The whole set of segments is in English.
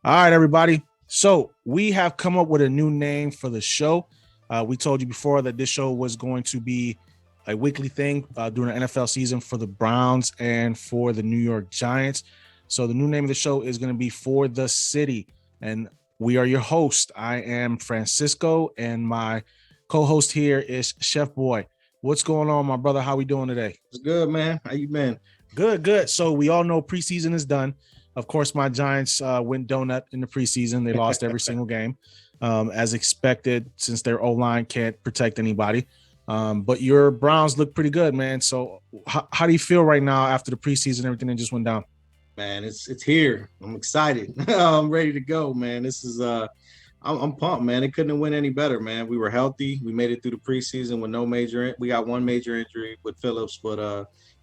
All right, everybody. So we have come up with a new name for the show. We told you before that this show was going to be a weekly thing during the NFL season for the Browns and for the New York Giants. So the new name of the show is going to be For the City. And we are your host. I am Francisco, and my co-host here is Chef Boy. What's going on, my brother? How we doing today? It's good, man. How you been? Good. So we all know preseason is done. Of course, my Giants went donut in the preseason. They lost every single game, as expected, since their O-line can't protect anybody. But your Browns look pretty good, man. So how do you feel right now after the preseason, everything that just went down? Man, it's here. I'm excited. I'm ready to go, man. This is I'm pumped, man. It couldn't have went any better, man. We were healthy. We made it through the preseason with no major. We got one major injury with Phillips, but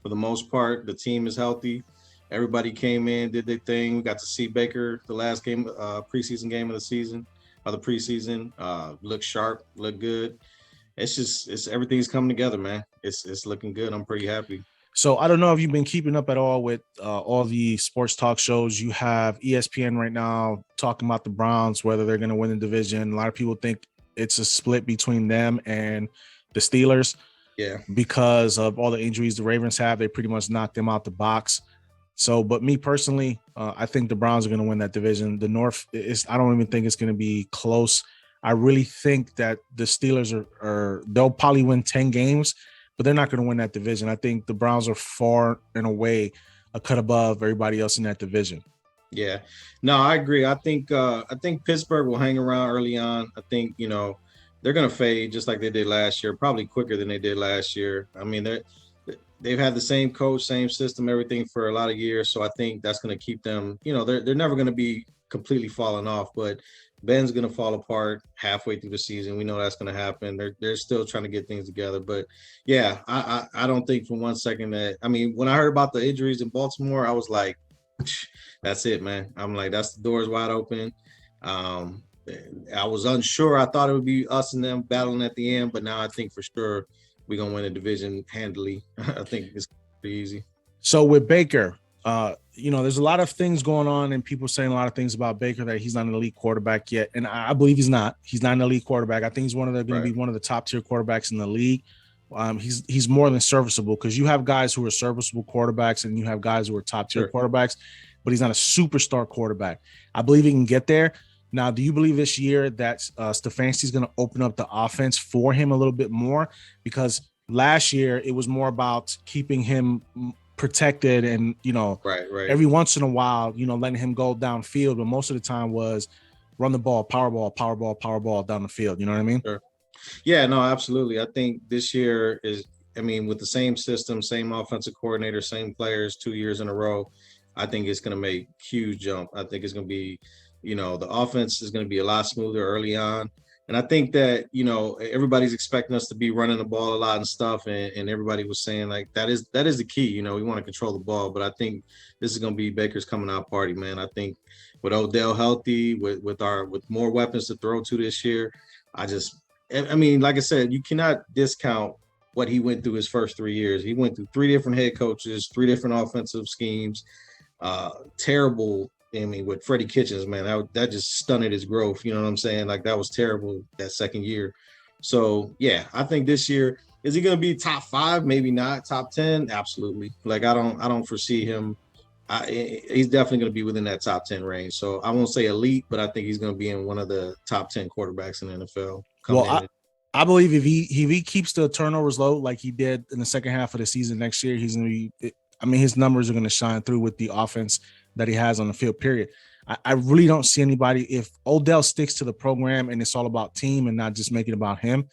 for the most part, the team is healthy. Everybody came in, did their thing. We got to see Baker the last game, preseason game of the season, of the preseason. Look sharp, look good. It's everything's coming together, man. It's looking good. I'm pretty happy. So I don't know if you've been keeping up at all with all the sports talk shows. You have ESPN right now talking about the Browns, whether they're going to win the division. A lot of people think it's a split between them and the Steelers. Yeah. Because of all the injuries the Ravens have, they pretty much knocked them out the box. So, but me personally, I think the Browns are going to win that division. The North I don't even think it's going to be close. I really think that the Steelers they'll probably win 10 games, but they're not going to win that division. I think the Browns are far and away a cut above everybody else in that division. Yeah, no, I agree. I think Pittsburgh will hang around early on. I think, they're going to fade just like they did last year, probably quicker than they did last year. I mean, they've had the same coach, same system, everything for a lot of years. So I think that's going to keep them, they're never going to be completely falling off, but Ben's going to fall apart halfway through the season. We know that's going to happen. They're still trying to get things together. But yeah, I don't think for one second that, I mean, when I heard about the injuries in Baltimore, I was like, that's it, man. I'm like, that's the doors wide open. I was unsure. I thought it would be us and them battling at the end, but now I think for sure we're going to win the division handily. I think it's pretty easy. So with Baker, there's a lot of things going on and people saying a lot of things about Baker that he's not an elite quarterback yet. And I believe he's not. He's not an elite quarterback. I think he's going to be one of the top tier quarterbacks in the league. He's more than serviceable, because you have guys who are serviceable quarterbacks and you have guys who are top tier quarterbacks, but he's not a superstar quarterback. I believe he can get there. Now, do you believe this year that Stefanski's going to open up the offense for him a little bit more? Because last year it was more about keeping him protected and, every once in a while, letting him go downfield. But most of the time was run the ball, power ball down the field. You know what I mean? Sure. Yeah, no, absolutely. I think this year with the same system, same offensive coordinator, same players 2 years in a row, I think it's going to make huge jump. I think it's going to be, the offense is going to be a lot smoother early on. And I think that, everybody's expecting us to be running the ball a lot and stuff. And everybody was saying like, that is the key. We want to control the ball, but I think this is going to be Baker's coming out party, man. I think with Odell healthy, with more weapons to throw to this year, like I said, you cannot discount what he went through his first 3 years. He went through 3 different head coaches, 3 different offensive schemes, terrible. With Freddie Kitchens, man, that just stunted his growth. You know what I'm saying? Like, that was terrible that second year. So yeah, I think this year, is he going to be top 5? Maybe not. Top 10? Absolutely. Like, I don't foresee him. He's definitely going to be within that top 10 range. So I won't say elite, but I think he's going to be in one of the top 10 quarterbacks in the NFL. I believe if he keeps the turnovers low like he did in the second half of the season next year, he's going to be. His numbers are going to shine through with the offense that he has on the field, period. I really don't see anybody. If Odell sticks to the program and it's all about team and not just making it about him,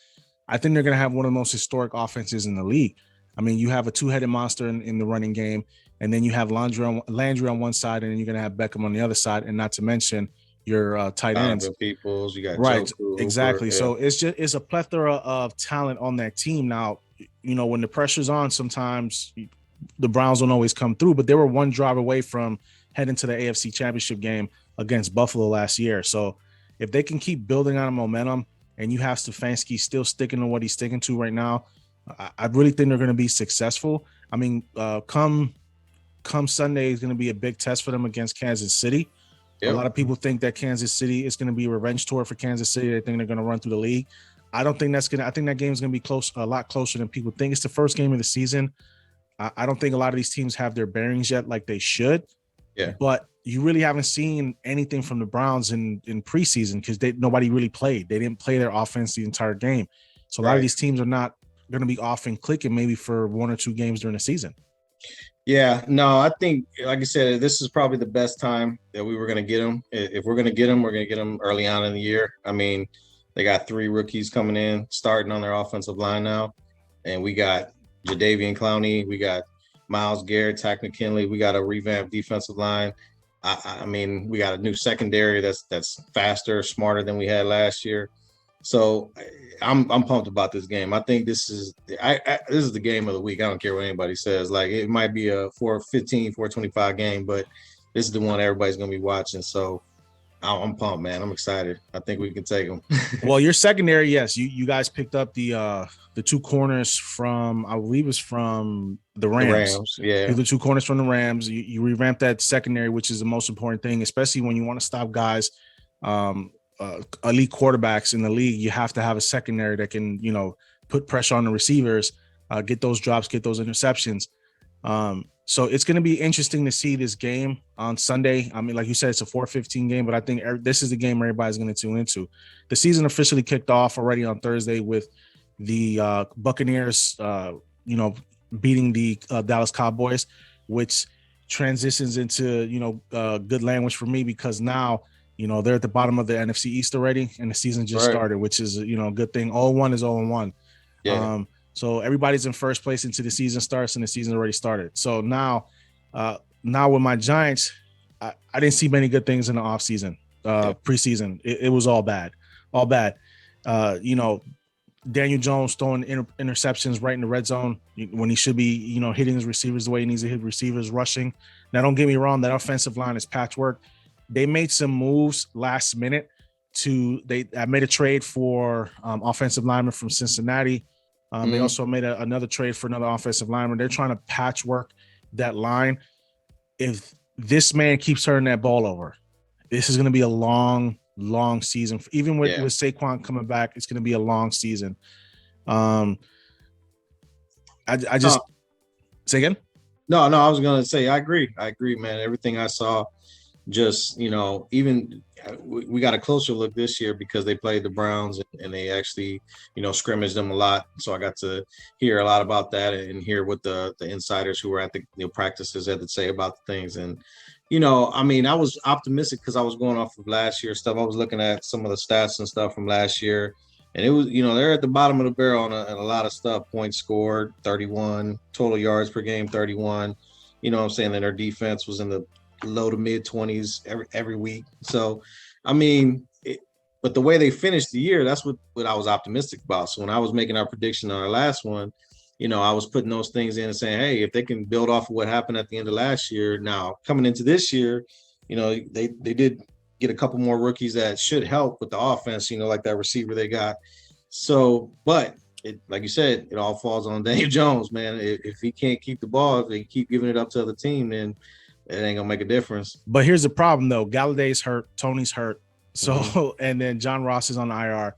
I think they're going to have one of the most historic offenses in the league. You have a 2-headed monster in the running game, and then you have Landry on one side, and then you're going to have Beckham on the other side, and not to mention your tight ends. Peoples, you got right, Joku, exactly. Hooper, yeah. So it's a plethora of talent on that team. Now, when the pressure's on, sometimes the Browns don't always come through, but they were one drive away from heading to the AFC Championship game against Buffalo last year. So if they can keep building on a momentum and you have Stefanski still sticking to what he's sticking to right now, I really think they're going to be successful. Come Sunday is going to be a big test for them against Kansas City. A lot of people think that Kansas City is going to be a revenge tour for Kansas City. They think they're going to run through the league. I don't think that's going to. I think that game is going to be a lot closer than people think. It's the first game of the season. I don't think a lot of these teams have their bearings yet like they should. Yeah. But you really haven't seen anything from the Browns in preseason because nobody really played. They didn't play their offense the entire game. So a lot of these teams are not going to be off and clicking maybe for 1 or 2 games during the season. Yeah, no, I think, like I said, this is probably the best time that we were going to get them. If we're going to get them, we're going to get them early on in the year. I mean, they got 3 rookies coming in, starting on their offensive line now. And we got Jadeveon Clowney. We got Myles Garrett, Takk McKinley. We got a revamped defensive line. I mean, we got a new secondary that's faster, smarter than we had last year. So I'm pumped about this game. I think this is the game of the week. I don't care what anybody says. Like, it might be a 4:15, 4:25 game, but this is the one everybody's gonna be watching. So I'm pumped, man. I'm excited. I think we can take them. Well, your secondary, yes, you guys picked up the 2 corners from, I believe it's from the Rams. Yeah, the 2 corners from the Rams. You revamped that secondary, which is the most important thing, especially when you want to stop guys. Elite quarterbacks in the league, you have to have a secondary that can, put pressure on the receivers, get those drops, get those interceptions. So it's going to be interesting to see this game on Sunday. I mean, like you said, it's a 4:15 game, but I think this is the game everybody's going to tune into. The season officially kicked off already on Thursday with the Buccaneers, beating the Dallas Cowboys, which transitions into, good language for me because now, they're at the bottom of the NFC East already, and the season just started, which is, a good thing. 0-1 is 0-1. Yeah. So everybody's in first place until the season starts, and the season already started. So now with my Giants, I didn't see many good things in the offseason, preseason. It was all bad. Daniel Jones throwing interceptions right in the red zone when he should be, hitting his receivers the way he needs to hit receivers, rushing. Now, don't get me wrong, that offensive line is patchwork. They made some moves last minute I made a trade for offensive lineman from Cincinnati. They also made another trade for another offensive lineman. They're trying to patchwork that line. If this man keeps turning that ball over, this is going to be a long season. Even with Saquon coming back, it's going to be a long season. I just say again. No, I was going to say, I agree, man. Everything I saw, just, even we got a closer look this year because they played the Browns and they actually, scrimmaged them a lot. So I got to hear a lot about that and hear what the insiders who were at the practices had to say about the things. And, I was optimistic because I was going off of last year's stuff. I was looking at some of the stats and stuff from last year. And it was, they're at the bottom of the barrel on a lot of stuff. Points scored, 31, total yards per game, 31. You know what I'm saying? And their defense was in the low to mid 20s every week. So, but the way they finished the year, that's what I was optimistic about. So when I was making our prediction on our last one, I was putting those things in and saying, hey, if they can build off of what happened at the end of last year, now coming into this year, they did get a couple more rookies that should help with the offense, like that receiver they got. So, but like you said, it all falls on Daniel Jones, man. If he can't keep the ball, if they keep giving it up to the other team, then it ain't gonna make a difference. But here's the problem, though. Galladay's hurt, Tony's hurt, so and then John Ross is on the IR.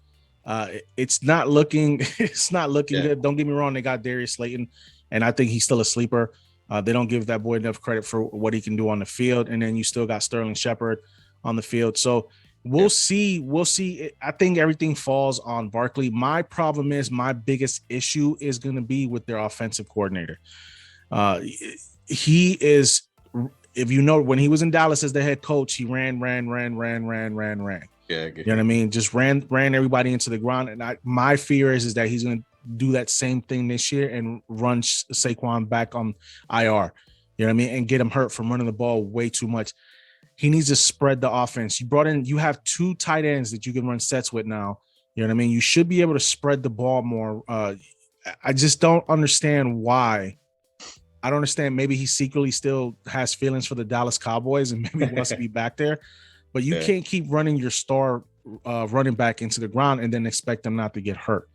It's not looking good. Don't get me wrong. They got Darius Slayton, and I think he's still a sleeper. They don't give that boy enough credit for what he can do on the field. And then you still got Sterling Shepard on the field. So we'll see. We'll see. I think everything falls on Barkley. My problem is my biggest issue is going to be with their offensive coordinator. He is, if when he was in Dallas as the head coach, he ran. Yeah, you know what I mean? Just ran everybody into the ground. And my fear is that he's going to do that same thing this year and run Saquon back on IR. You know what I mean? And get him hurt from running the ball way too much. He needs to spread the offense. You have 2 tight ends that you can run sets with now. You know what I mean? You should be able to spread the ball more. I just don't understand why. I don't understand. Maybe he secretly still has feelings for the Dallas Cowboys and maybe wants to be back there. But you can't keep running your star running back into the ground and then expect them not to get hurt.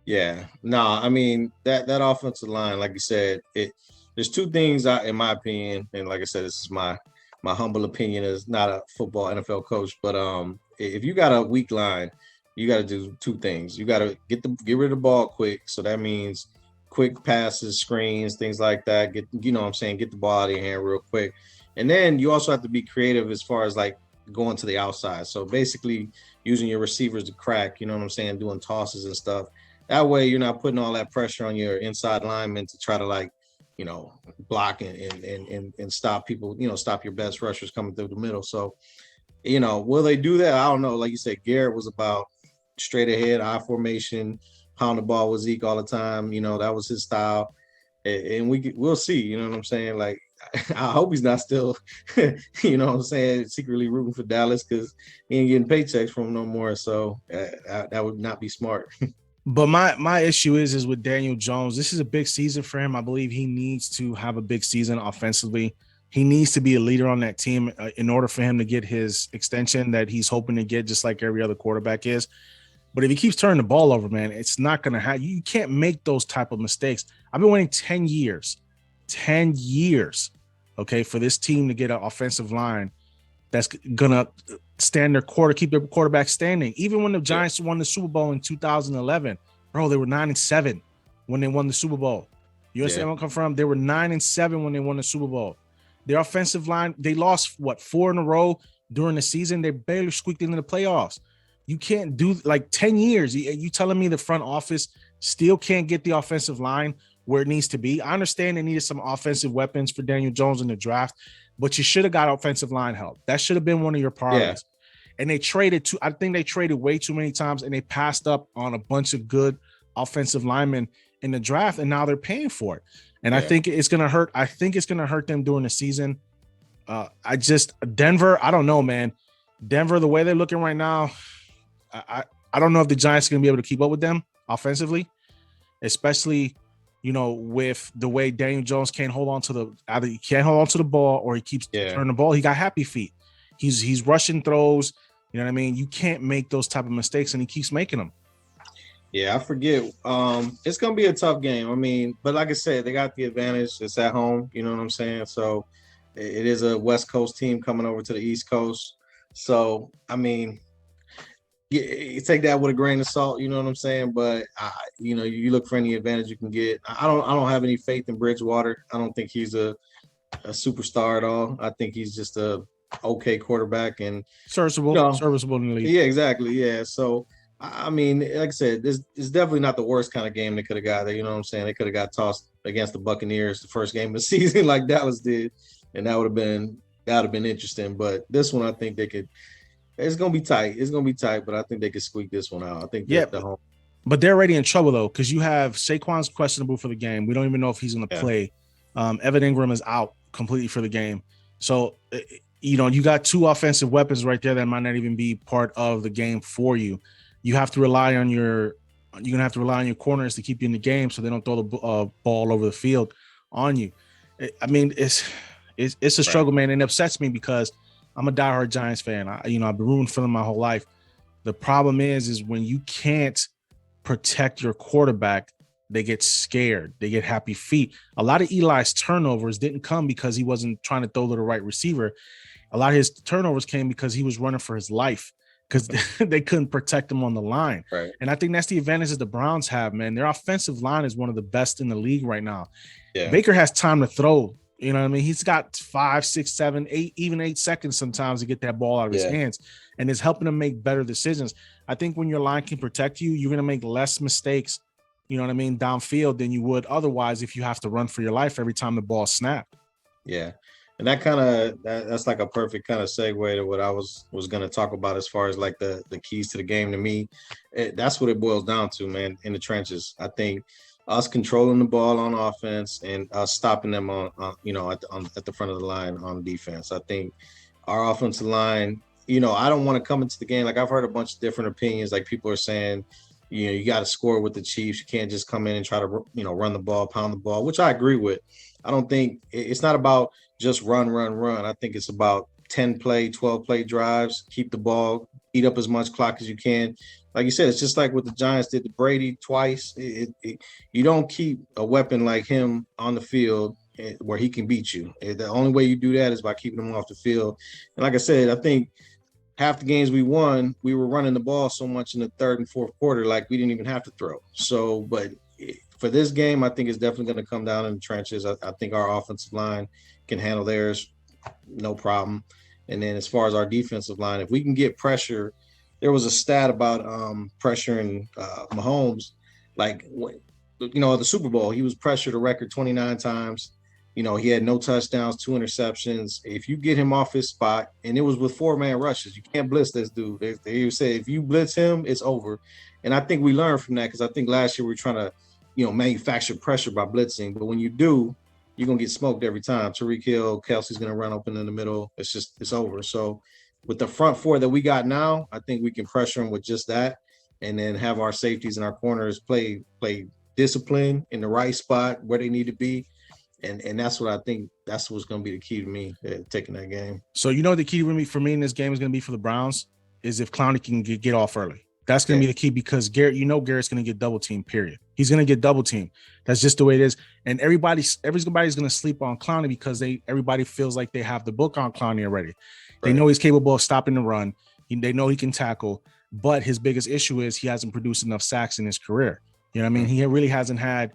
Yeah. No, I mean, that offensive line, like you said, there's 2 things in my opinion, and like I said, this is my my humble opinion is not a football NFL coach, but if you got a weak line, you got to do two things. You got to get rid of the ball quick. So that means quick passes, screens, things like that. Get the ball out of your hand real quick. And then you also have to be creative as far as like going to the outside. So basically using your receivers to crack, you know what I'm saying, doing tosses and stuff. That way you're not putting all that pressure on your inside linemen to try to like, block and stop people, stop your best rushers coming through the middle. So, will they do that? I don't know. Like you said, Garrett was about straight ahead, I formation, pound the ball with Zeke all the time. That was his style. And we'll see, you know what I'm saying? Like, I hope he's not still, what I'm saying, secretly rooting for Dallas because he ain't getting paychecks from him no more. So that would not be smart. But my issue is with Daniel Jones. This is a big season for him. I believe he needs to have a big season offensively. He needs to be a leader on that team in order for him to get his extension that he's hoping to get, just like every other quarterback is. But if he keeps turning the ball over, man, it's not going to happen. You can't make those type of mistakes. I've been waiting 10 years, okay, for this team to get an offensive line that's going to keep their quarterback standing. Even when the Giants won the Super Bowl in 2011, bro, they were 9-7 when they won the Super Bowl. You understand where I'm coming from? They were 9-7 when they won the Super Bowl. Their offensive line, they lost, 4 in a row during the season. They barely squeaked into the playoffs. You can't do like 10 years. You telling me the front office still can't get the offensive line where it needs to be? I understand they needed some offensive weapons for Daniel Jones in the draft, but you should have got offensive line help. That should have been one of your priorities. Yeah. And I think they traded way too many times and they passed up on a bunch of good offensive linemen in the draft, and now they're paying for it. And I think it's going to hurt. I think it's going to hurt them during the season. Denver, I don't know, man. Denver, the way they're looking right now, I don't know if the Giants are going to be able to keep up with them offensively, especially, with the way Daniel Jones can't hold on to the ball or he keeps turning the ball. He got happy feet. He's rushing throws. You know what I mean? You can't make those type of mistakes, and he keeps making them. Yeah, I forget. It's going to be a tough game. I mean, but like I said, they got the advantage. It's at home. You know what I'm saying? So it is a West Coast team coming over to the East Coast. So, I mean, you take that with a grain of salt, you know what I'm saying? But you look for any advantage you can get. I don't have any faith in Bridgewater. I don't think he's a superstar at all. I think he's just a okay quarterback and serviceable in the league. Yeah, exactly. Yeah. So I mean, like I said, this is definitely not the worst kind of game they could have got there. You know what I'm saying? They could have got tossed against the Buccaneers the first game of the season like Dallas did, and that would have been interesting. But this one, I think they could. It's gonna be tight. But I think they could squeak this one out. I think the home. But they're already in trouble though, because you have Saquon's questionable for the game. We don't even know if he's gonna play. Evan Ingram is out completely for the game. So you got 2 offensive weapons right there that might not even be part of the game for you. You have to rely on your corners to keep you in the game, so they don't throw the ball over the field on you. I mean, it's a struggle, man, and it upsets me because I'm a diehard Giants fan. I've been rooting for them my whole life. The problem is when you can't protect your quarterback, they get scared. They get happy feet. A lot of Eli's turnovers didn't come because he wasn't trying to throw to the right receiver. A lot of his turnovers came because he was running for his life because they couldn't protect him on the line. Right. And I think that's the advantage that the Browns have, man. Their offensive line is one of the best in the league right now. Yeah. Baker has time to throw. You know what I mean? He's got 5, 6, 7, 8, even 8 seconds sometimes to get that ball out of his hands, and it's helping him make better decisions. I think when your line can protect you, you're going to make less mistakes, you know what I mean, downfield than you would otherwise if you have to run for your life every time the ball snapped. Yeah. And that's like a perfect kind of segue to what I was going to talk about as far as like the keys to the game to me. That's what it boils down to, man, in the trenches. I think us controlling the ball on offense and us stopping them on at the front of the line on defense. I think our offensive line, I don't want to come into the game. Like I've heard a bunch of different opinions. Like people are saying, you got to score with the Chiefs. You can't just come in and try to, run the ball, pound the ball, which I agree with. I don't think it's not about just run. I think it's about 10 play, 12 play drives, keep the ball, eat up as much clock as you can. Like you said, it's just like what the Giants did to Brady twice. You don't keep a weapon like him on the field where he can beat you. And the only way you do that is by keeping him off the field. And like I said, I think half the games we won, we were running the ball so much in the third and fourth quarter, like we didn't even have to throw. So, but for this game, I think it's definitely going to come down in the trenches. I think our offensive line can handle theirs, no problem. And then as far as our defensive line, if we can get pressure, there was a stat about pressuring Mahomes, like the Super Bowl, he was pressured a record 29 times. He had no touchdowns, 2 interceptions. If you get him off his spot, and it was with 4-man rushes, you can't blitz this dude. They say if you blitz him, it's over. And I think we learned from that, because I think last year we were trying to, manufacture pressure by blitzing. But when you do, you're going to get smoked every time. Tyreek Hill, Kelsey's going to run open in the middle. It's over. So with the front four that we got now, I think we can pressure them with just that, and then have our safeties and our corners play discipline in the right spot where they need to be. And that's what I think. That's what's going to be the key to me taking that game. So the key for me in this game is going to be for the Browns is if Clowney can get off early. That's going to be the key, because Garrett, Garrett's going to get double teamed. Period. He's going to get double teamed. That's just the way it is. And everybody's going to sleep on Clowney because everybody feels like they have the book on Clowney already. Right. They know he's capable of stopping the run. They know he can tackle. But his biggest issue is he hasn't produced enough sacks in his career. You know what I mean? He really hasn't had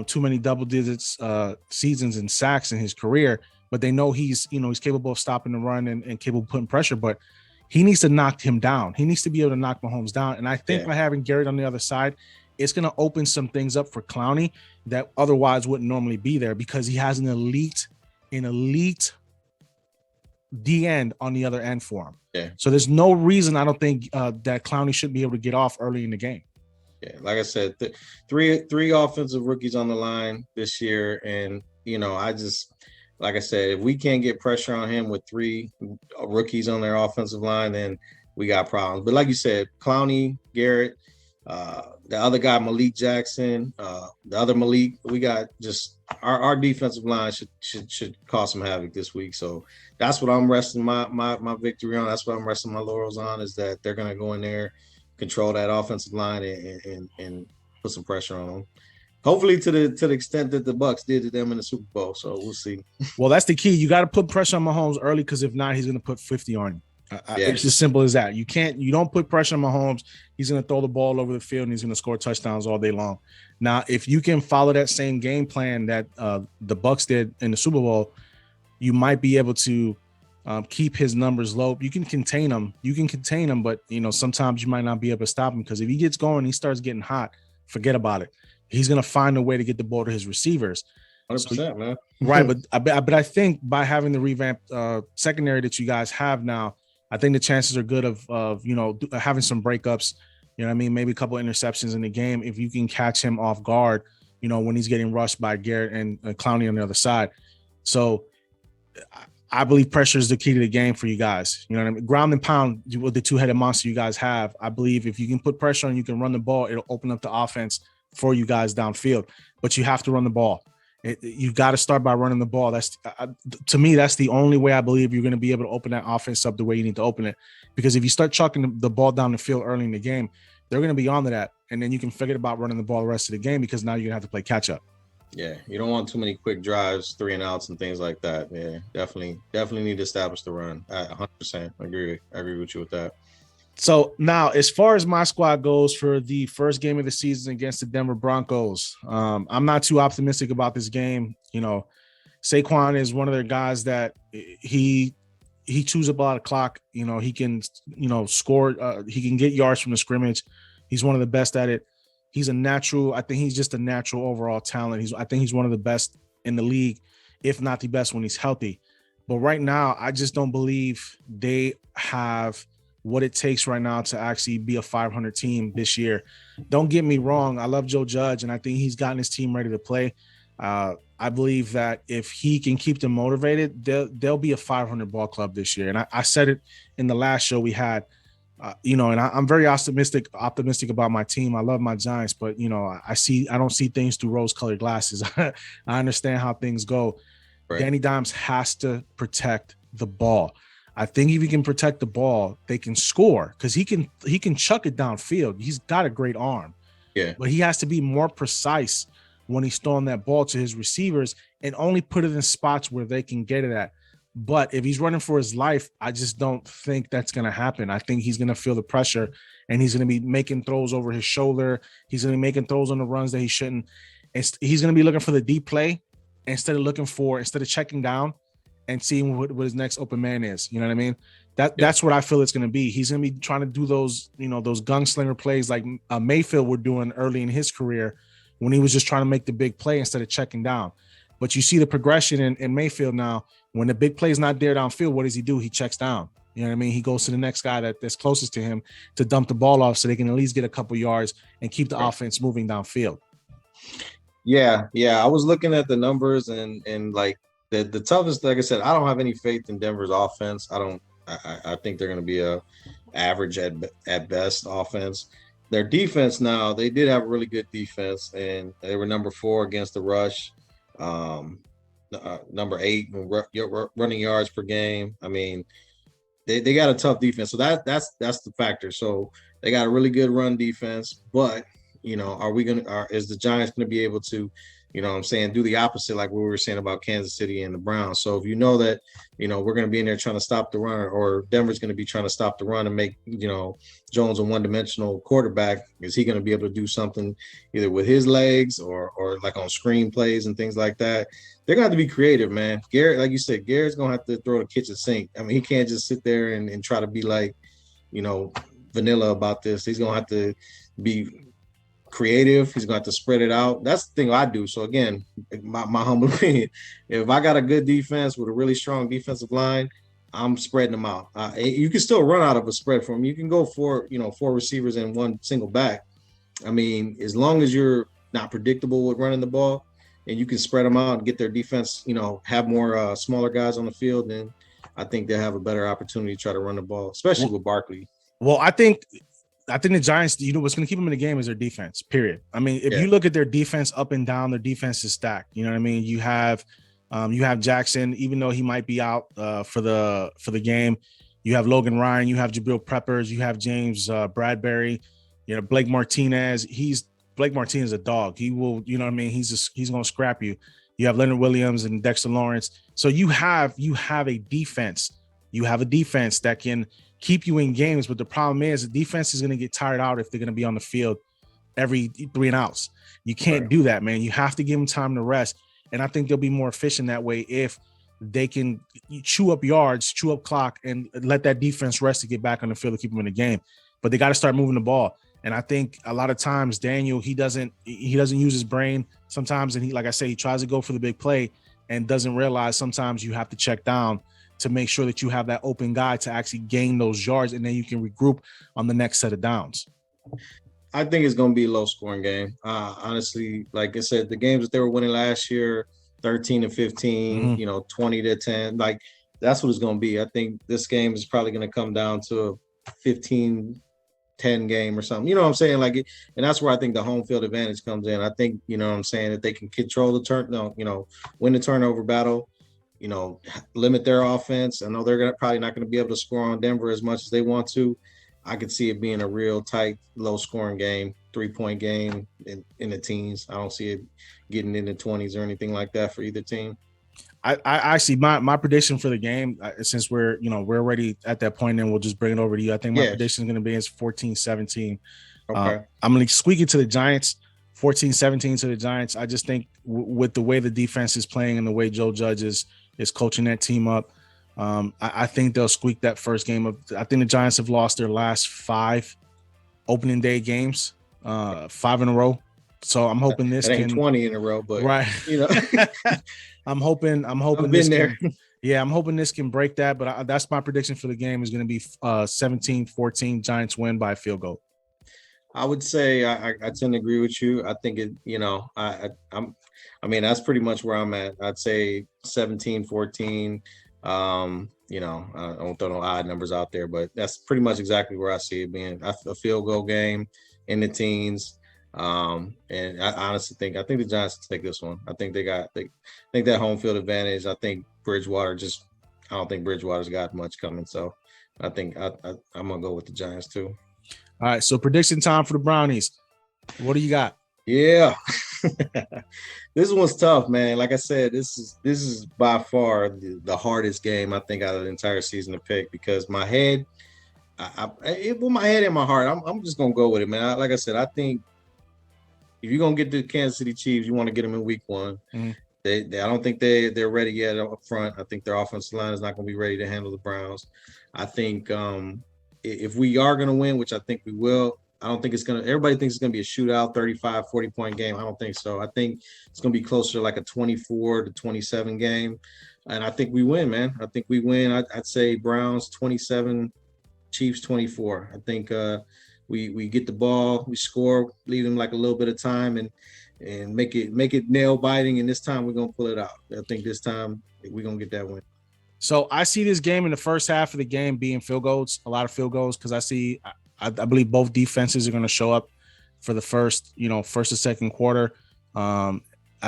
too many double digits seasons in sacks in his career, but they know he's capable of stopping the run and capable of putting pressure, but he needs to knock him down. He needs to be able to knock Mahomes down. And I think by having Garrett on the other side, it's going to open some things up for Clowney that otherwise wouldn't normally be there, because he has an elite D end on the other end for him. Yeah. So there's no reason I don't think that Clowney should be able to get off early in the game. Yeah, like I said, three offensive rookies on the line this year, and like I said, if we can't get pressure on him with 3 rookies on their offensive line, then we got problems. But like you said, Clowney, Garrett, the other guy Malik Jackson, the other Malik, we got just our defensive line should cause some havoc this week. So that's what I'm resting my victory on. That's what I'm resting my laurels on, is that they're going to go in there, control that offensive line and put some pressure on them. Hopefully to the extent that the Bucs did to them in the Super Bowl. So we'll see. Well, that's the key. You got to put pressure on Mahomes early, because if not, he's going to put 50 on you. It's as simple as that. You don't put pressure on Mahomes. He's going to throw the ball over the field and he's going to score touchdowns all day long. Now, if you can follow that same game plan that the Bucs did in the Super Bowl, you might be able to keep his numbers low. You can contain him. But sometimes you might not be able to stop him, because if he gets going, he starts getting hot, forget about it. He's going to find a way to get the ball to his receivers. 100%, man. Right. But I think by having the revamped secondary that you guys have now, I think the chances are good of having some breakups, maybe a couple of interceptions in the game. If you can catch him off guard, when he's getting rushed by Garrett and Clowney on the other side. So I believe pressure is the key to the game for you guys. You know what I mean? Ground and pound with the 2-headed monster you guys have. I believe if you can put pressure on, you can run the ball, it'll open up the offense for you guys downfield, but you have to run the ball. You got to start by running the ball. That's to me, that's the only way I believe you're going to be able to open that offense up the way you need to open it. Because if you start chucking the ball down the field early in the game, they're going to be on to that. And then you can forget about running the ball the rest of the game, because now you're going to have to play catch up. Yeah. You don't want too many quick drives, 3 and outs and things like that. Yeah, definitely need to establish the run. 100%. I agree with you with that. So now, as far as my squad goes for the first game of the season against the Denver Broncos, I'm not too optimistic about this game. Saquon is one of their guys that he chews up a lot of clock. He can, score. He can get yards from the scrimmage. He's one of the best at it. He's a natural. I think he's just a natural overall talent. I think he's one of the best in the league, if not the best when he's healthy. But right now, I just don't believe they have what it takes right now to actually be a 500 team this year. Don't get me wrong. I love Joe Judge, and I think he's gotten his team ready to play. I believe that if he can keep them motivated, they'll be a 500 ball club this year. And I said it in the last show we had, and I'm very optimistic about my team. I love my Giants, but I don't see things through rose-colored glasses. I understand how things go. Right. Danny Dimes has to protect the ball. I think if he can protect the ball, they can score, because he can chuck it downfield. He's got a great arm. Yeah. But he has to be more precise when he's throwing that ball to his receivers and only put it in spots where they can get it at. But if he's running for his life, I just don't think that's going to happen. I think he's going to feel the pressure and he's going to be making throws over his shoulder. He's going to be making throws on the runs that he shouldn't. He's going to be looking for the deep play instead of checking down and seeing what his next open man is. You know what I mean? That's what I feel it's going to be. He's going to be trying to do those, those gunslinger plays like Mayfield were doing early in his career when he was just trying to make the big play instead of checking down. But you see the progression in Mayfield now. When the big play is not there downfield, what does he do? He checks down. You know what I mean? He goes to the next guy that's closest to him to dump the ball off so they can at least get a couple yards and keep the offense moving downfield. Yeah. I was looking at the numbers and like the toughest, like I said, I don't have any faith in Denver's offense. I think they're going to be a average at best offense. Their defense now, they did have a really good defense, and they were number 4 against the rush, number 8 running yards per game. I mean, they got a tough defense, so that's the factor. So they got a really good run defense, but is the Giants going to be able to, do the opposite, like we were saying about Kansas City and the Browns? So if you know that, we're going to be in there trying to stop the run, or Denver's going to be trying to stop the run and make, Jones a one-dimensional quarterback, is he going to be able to do something either with his legs or like on screen plays and things like that? They're going to have to be creative, man. Garrett, like you said, Garrett's going to have to throw the kitchen sink. I mean, he can't just sit there and try to be like, vanilla about this. He's going to have to be creative. He's going to have to spread it out. That's the thing I do. So again, my humble opinion, if I got a good defense with a really strong defensive line, I'm spreading them out. You can still run out of a spread from them. You can go for 4 receivers and 1 single back. I mean, as long as you're not predictable with running the ball and you can spread them out and get their defense, have more smaller guys on the field, then I think they'll have a better opportunity to try to run the ball, especially with Barkley. Well, I think the Giants, what's going to keep them in the game is their defense, period. I mean, if you look at their defense up and down, their defense is stacked. You know what I mean? You have Jackson, even though he might be out for the game. You have Logan Ryan, you have Jabril Peppers, you have James Bradbury, Blake Martinez. Blake Martinez is a dog. He will, you know what I mean? He's going to scrap you. You have Leonard Williams and Dexter Lawrence. So you have a defense. You have a defense that can keep you in games, but the problem is the defense is going to get tired out if they're going to be on the field every 3 and outs. You can't do that, man. You have to give them time to rest, and I think they'll be more efficient that way if they can chew up yards, chew up clock, and let that defense rest to get back on the field to keep them in the game. But they got to start moving the ball, and I think a lot of times Daniel he doesn't use his brain sometimes, and like I say, he tries to go for the big play and doesn't realize sometimes you have to check down to make sure that you have that open guy to actually gain those yards, and then you can regroup on the next set of downs. I think it's going to be a low-scoring game. Honestly, like I said, the games that they were winning last year, 13-15, 20-10, like that's what it's going to be. I think this game is probably going to come down to a 15-10 game or something. You know what I'm saying? And that's where I think the home field advantage comes in. I think, that they can control the win the turnover battle. Limit their offense. I know they're probably not going to be able to score on Denver as much as they want to. I could see it being a real tight, low-scoring game, 3-point game in the teens. I don't see it getting in the 20s or anything like that for either team. I actually, my prediction for the game, since we're already at that point, and we'll just bring it over to you. I think my prediction is going to be is 14-17. Okay. I'm going to squeak it to the Giants. 14-17 to the Giants. I just think with the way the defense is playing and the way Joe Judge is coaching that team up, I think they'll squeak that first game up. I think the Giants have lost their last 5 opening day games, 5 in a row. So I'm hoping this ain't 20 in a row, but right. I'm hoping I've this been there. I'm hoping this can break that. But that's my prediction for the game is going to be 17-14. Giants win by a field goal. I would say I tend to agree with you. I think it, that's pretty much where I'm at. I'd say 17-14. I don't throw no odd numbers out there, but that's pretty much exactly where I see it being a field goal game in the teens. And I honestly think the Giants will take this one. I think I think that home field advantage. I think Bridgewater I don't think Bridgewater's got much coming. So I think I'm gonna go with the Giants too. All right, so prediction time for the Brownies. What do you got? Yeah. This one's tough, man. Like I said, this is by far the hardest game I think out of the entire season to pick because my head, with my head and my heart, I'm just gonna go with it, man. Like I said, I think if you're gonna get the Kansas City Chiefs, you want to get them in Week 1. Mm-hmm. I don't think they're ready yet up front. I think their offensive line is not going to be ready to handle the Browns. I think if we are going to win, which I think we will, I don't think it's going to. Everybody thinks it's going to be a shootout, 35, 40-point game. I don't think so. I think it's going to be closer to like a 24-27 game, and I think we win, man. I think we win. I'd say Browns 27, Chiefs 24. I think we get the ball, we score, leave them like a little bit of time, and make it nail biting. And this time we're gonna pull it out. I think this time we're gonna get that win. So I see this game in the first half of the game being field goals, a lot of field goals, because I believe both defenses are going to show up for the first or second quarter. I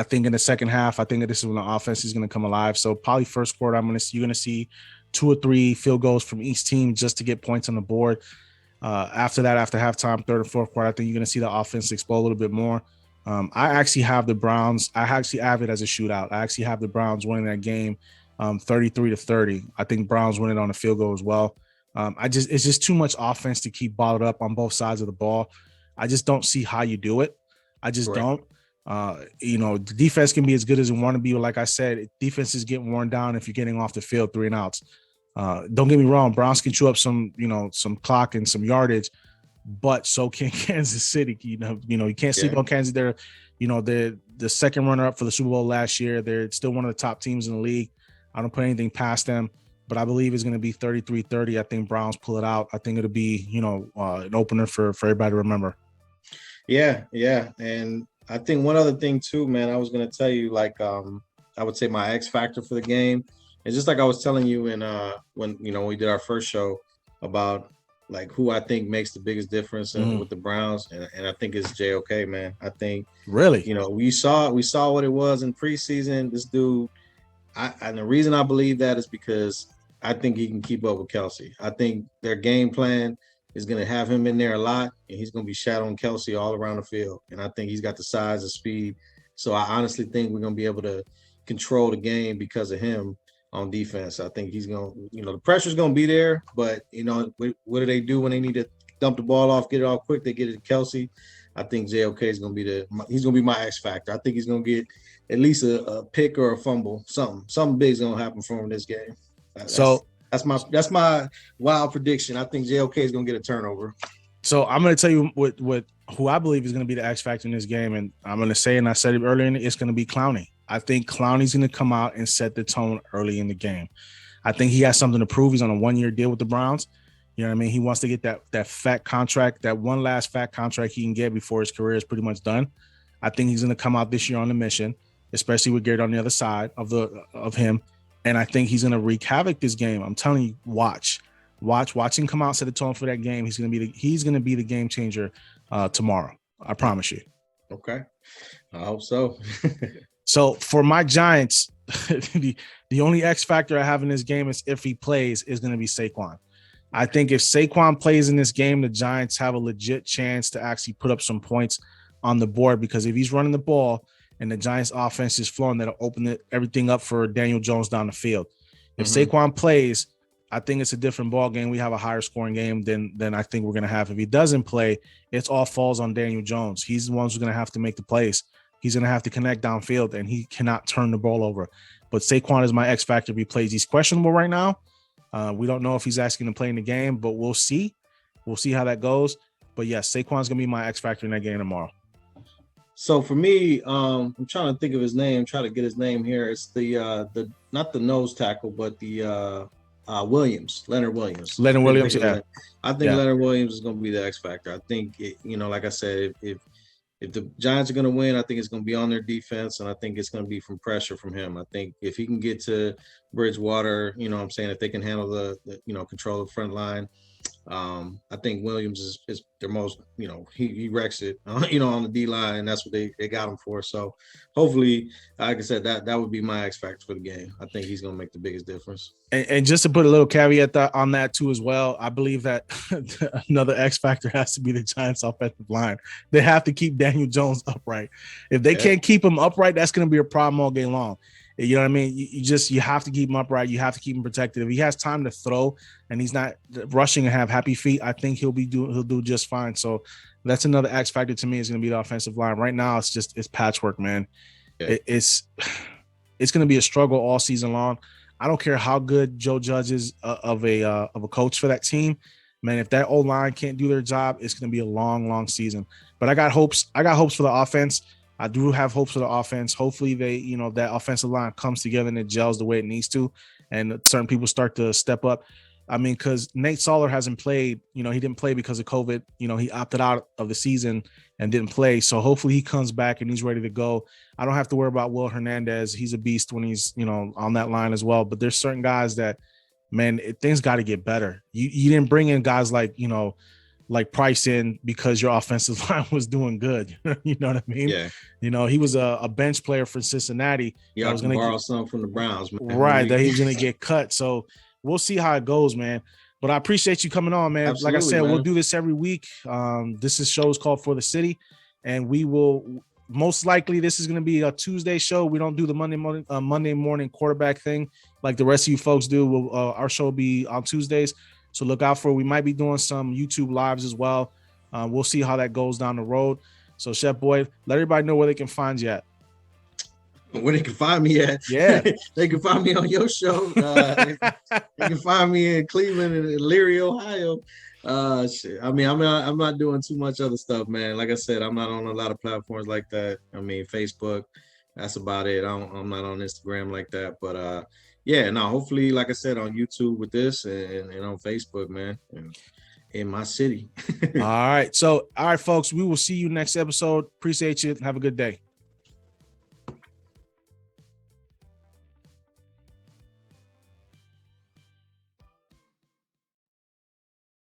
think in the second half, I think this is when the offense is going to come alive. So probably first quarter, you're going to see 2 or 3 field goals from each team just to get points on the board. After that, after halftime, third and fourth quarter, I think you're going to see the offense explode a little bit more. I actually have the Browns. I actually have it as a shootout. I actually have the Browns winning that game 33-30. I think Browns win it on a field goal as well. It's just too much offense to keep bottled up on both sides of the ball. I just don't see how you do it. I just don't. The defense can be as good as it want to be. But like I said, defense is getting worn down if you're getting off the field 3 and outs. Don't get me wrong. Browns can chew up some clock and some yardage, but so can Kansas City. You can't sleep on Kansas. They're the second runner up for the Super Bowl last year. They're still one of the top teams in the league. I don't put anything past them, but I believe it's going to be 33-30. I think Browns pull it out. I think it'll be, an opener for everybody to remember. Yeah. And I think one other thing too, man, I was going to tell you, I would say my X factor for the game is just like I was telling you when we did our first show about like who I think makes the biggest difference with the Browns. And I think it's JOK, man. I think really, we saw what it was in preseason. This dude, and the reason I believe that is because I think he can keep up with Kelce. I think their game plan is going to have him in there a lot, and he's going to be shadowing Kelce all around the field. And I think he's got the size and speed. So I honestly think we're going to be able to control the game because of him on defense. I think he's going to, the pressure's going to be there, but, what do they do when they need to dump the ball off, get it off quick? They get it to Kelce. I think JOK is going to be he's going to be my X factor. I think he's going to get at least a pick or a fumble, something big's going to happen for him in this game. That's my wild prediction. I think JOK is going to get a turnover. So I'm going to tell you who I believe is going to be the X factor in this game, and I'm going to say, and I said it earlier, it's going to be Clowney. I think Clowney's going to come out and set the tone early in the game. I think he has something to prove. He's on a 1-year deal with the Browns. You know what I mean? He wants to get that fat contract, that one last fat contract he can get before his career is pretty much done. I think he's going to come out this year on a mission, especially with Garrett on the other side of him. And I think he's going to wreak havoc this game. I'm telling you, watch him come out, set the tone for that game. He's going to be the game changer tomorrow. I promise you. Okay. I hope so. So for my Giants, the only X factor I have in this game is if he plays is going to be Saquon. I think if Saquon plays in this game, the Giants have a legit chance to actually put up some points on the board, because if he's running the ball and the Giants offense is flowing, that'll open everything up for Daniel Jones down the field. If Saquon plays, I think it's a different ball game. We have a higher scoring game than I think we're going to have. If he doesn't play, it's all falls on Daniel Jones. He's the one who's going to have to make the plays. He's going to have to connect downfield, and he cannot turn the ball over. But Saquon is my X factor if he plays. He's questionable right now. We don't know if he's asking to play in the game, but we'll see. We'll see how that goes. But yes, Saquon's going to be my X factor in that game tomorrow. So for me, I'm trying to think of his name, try to get his name here. It's the not the nose tackle, but the Leonard Williams. Leonard Williams, yeah. I think Leonard Williams is going to be the X factor. I think, like I said, if the Giants are going to win, I think it's going to be on their defense, and I think it's going to be from pressure from him. I think if he can get to Bridgewater, if they can handle the control the front line, I think Williams is their most, he wrecks it, on the D line, and that's what they got him for. So hopefully, like I said, that would be my X factor for the game. I think he's going to make the biggest difference. And just to put a little caveat on that too as well, I believe that another X factor has to be the Giants' offensive line. They have to keep Daniel Jones upright. If they can't keep him upright, that's going to be a problem all game long. You know what I mean? You have to keep him upright. You have to keep him protected. If he has time to throw and he's not rushing and have happy feet, I think he'll do just fine. So that's another X factor to me, is going to be the offensive line. Right now, it's patchwork, man. Yeah. It's going to be a struggle all season long. I don't care how good Joe Judge is of a coach for that team, man. If that O-line can't do their job, it's going to be a long, long season. But I got hopes. I got hopes for the offense. I do have hopes for the offense. Hopefully that offensive line comes together and it gels the way it needs to, and certain people start to step up. I mean, because Nate Soller hasn't played. He didn't play because of COVID. He opted out of the season and didn't play. So hopefully he comes back and he's ready to go. I don't have to worry about Will Hernandez. He's a beast when he's, on that line as well. But there's certain guys that, man, things got to get better. You didn't bring in guys like Price in because your offensive line was doing good. You know what I mean? Yeah. He was a bench player for Cincinnati. Yeah, I was going to borrow some from the Browns, man. Right, that he was going to get cut. So we'll see how it goes, man. But I appreciate you coming on, man. Absolutely, like I said, man. We'll do this every week. This show is called For the City, and we will most likely, this is going to be a Tuesday show. We don't do the Monday morning quarterback thing like the rest of you folks do. Our show will be on Tuesdays, so look out for it. We might be doing some YouTube lives as well. We'll see how that goes down the road. So, Chef Boyd, let everybody know where they can find you at. Where they can find me at? Yeah, they can find me on your show. They can find me in Cleveland and Leary, Ohio. Shit. I mean, I'm not doing too much other stuff, man. Like I said, I'm not on a lot of platforms like that. I mean, Facebook, that's about it. I'm not on Instagram like that. But yeah, no. Hopefully, like I said, on YouTube with this and on Facebook, man. And in my city. All right. So, all right, folks. We will see you next episode. Appreciate you. Have a good day.